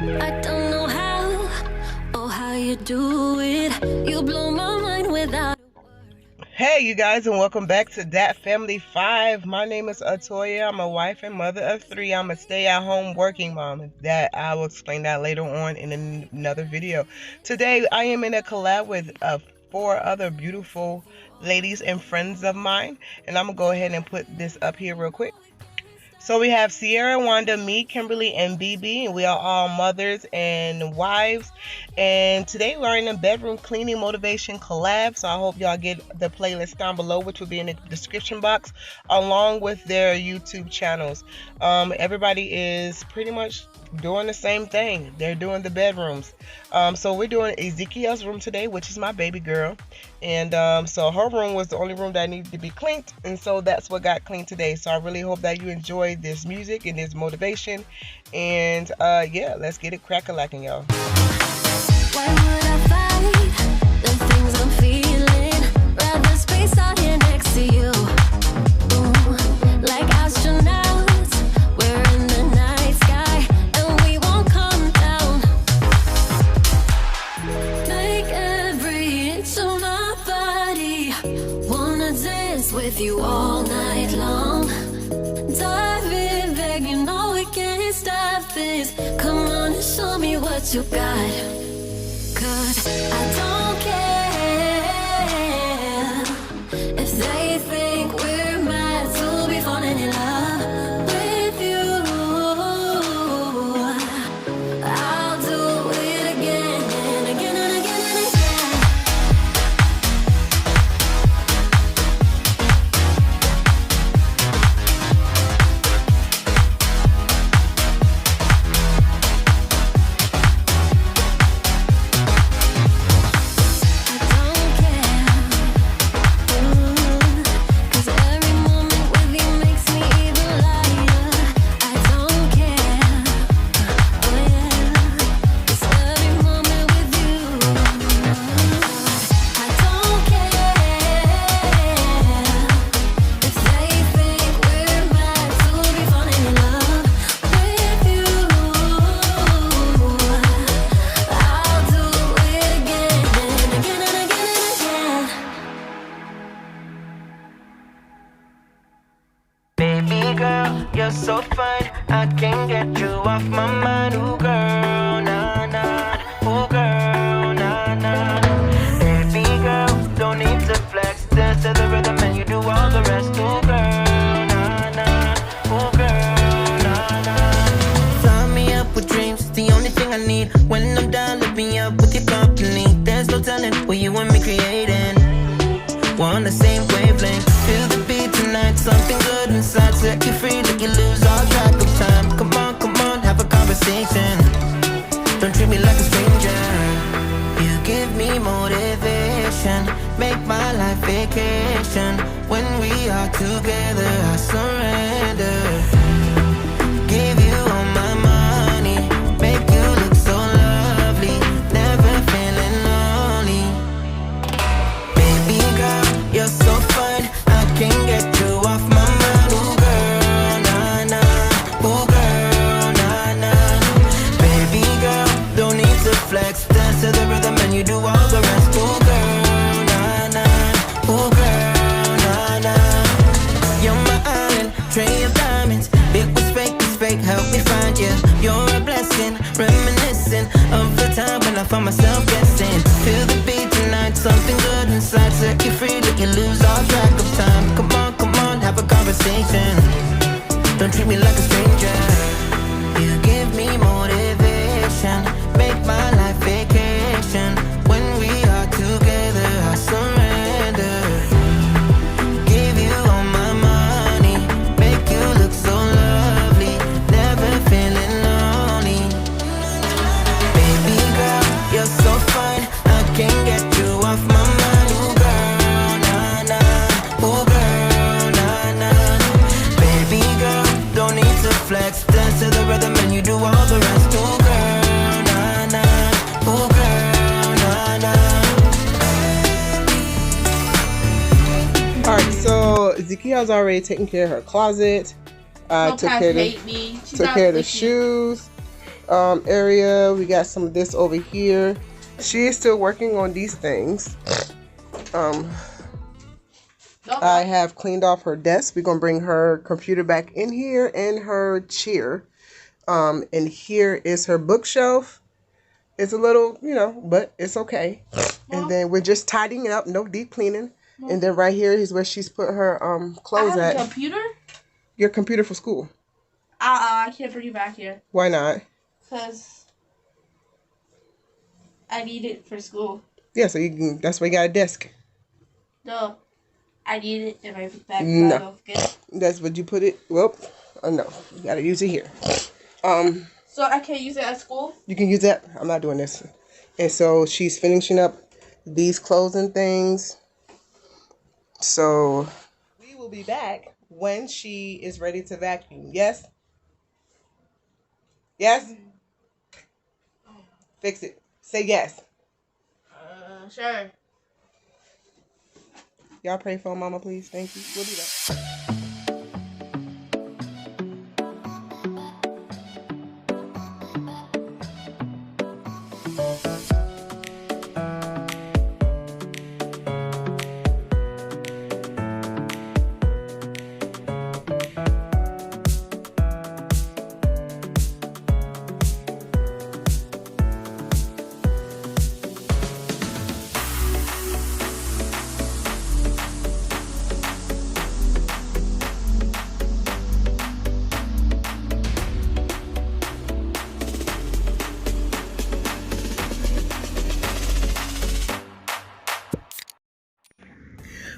I don't know how, or how you do it. You blow my mind without a word. Hey you guys, and welcome back to DAT Family 5. My name is Atoya. I'm a wife and mother of 3. I'm a stay-at-home working mom. That I will explain that later on in another video. Today I am in a collab with 4 other beautiful ladies and friends of mine, and I'm gonna go ahead and put this up here real quick. So we have Sierra, Wanda, me, Kimberly, and BB, and we are all mothers and wives. And today we're in a bedroom cleaning motivation collab. So I hope y'all get the playlist down below, which will be in the description box, along with their YouTube channels. Everybody is pretty much doing the same thing. They're doing the bedrooms. So we're doing Ezekia's room today, which is my baby girl. And so her room was the only room that needed to be cleaned, and so that's what got cleaned today. So I really hope that you enjoy this music and this motivation. And yeah, let's get it crack-a-lacking, y'all. Why would I fight the things I'm feeling? Rather space out here next to you. Ooh, like astronauts, we're in the night sky, and we won't come down. Make every inch of my body wanna dance with you all night long. Dive in, babe, you know we can't stop this. Come on and show me what you got. 'Cause I don't care if they think we're mad to be falling in love with you. I'll do it again and again and again and again. You're so fine, I can't get you off my mind. Ooh girl, nah nah. Ooh girl, nah nah. Baby girl, don't need to flex. Dance to the rhythm and you do all the rest. Ooh girl, nah nah. Ooh girl, nah nah. Fly me up with dreams, the only thing I need. When I'm down, lift me up with your company. There's no telling what you and me creating. We're on the same wavelength. Feel the beat tonight, something good inside. Set you free, let you lose all track of time. Come on, have a conversation. Don't treat me like a stranger. You give me motivation, make my life vacation. When we are together, I surrender. Give you all my money, make you look so lovely. Never feeling lonely. Baby girl, you're so fine, I can't get you off my mind. Ooh girl, nah nah. Ooh girl, nah nah. Baby girl, don't need to flex. Dance to the rhythm and you do all the rest. Ooh girl, nah nah. Ooh girl, nah nah. You're my island, tray of diamonds. It was fake, help me find you. You're a blessing, reminiscing of the time when I found myself guessing. Feel the beat tonight, something good inside. Set you free, let you lose all track of time. Come on, have a conversation. Don't treat me like a stranger. You give me motivation, make my life vacation. When we are together, I surrender. Give you all my money, make you look so lovely. Never feeling lonely. Baby girl, you're so fine, I can't get you off my mind. Ooh girl, nah nah. Ooh girl, nah nah. Baby girl, don't need to flex. Dance to the rhythm and you do all the rest. Ooh girl, nah nah. Ooh girl, nah nah. Alright, so Ezekia's already taken care of her closet. Took care of the shoes. area. We got some of this over here. She is still working on these things. I have cleaned off her desk. We're gonna bring her computer back in here and her chair. And here is her bookshelf. It's a little, you know, but it's okay. And then we're just tidying it up, no deep cleaning. And then right here is where she's put her clothes at. Computer? Your computer for school. I can't bring it back here. Why not? Because I need it for school. Yeah, so you can, that's why you got a desk. No, I need it in my bag. No. That's what you put it. Well, no, you gotta use it here. So I can't use it at school? You can use that. I'm not doing this. And so she's finishing up these clothes and things. So we will be back when she is ready to vacuum. Yes? Yes? Fix it. Say yes. Sure. Y'all pray for Mama, please. Thank you. We'll be back.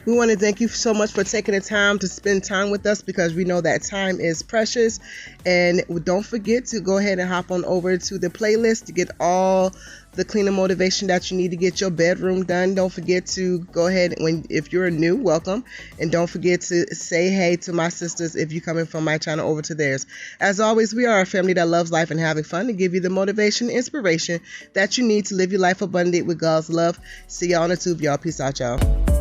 We want to thank you so much for taking the time to spend time with us, because we know that time is precious. And don't forget to go ahead and hop on over to the playlist to get all the cleaning motivation that you need to get your bedroom done. Don't forget to go ahead, if you're new, welcome. And don't forget to say hey to my sisters if you're coming from my channel over to theirs. As always, we are a family that loves life and having fun, to give you the motivation and inspiration that you need to live your life abundant with God's love. See y'all on the tube, y'all. Peace out, y'all.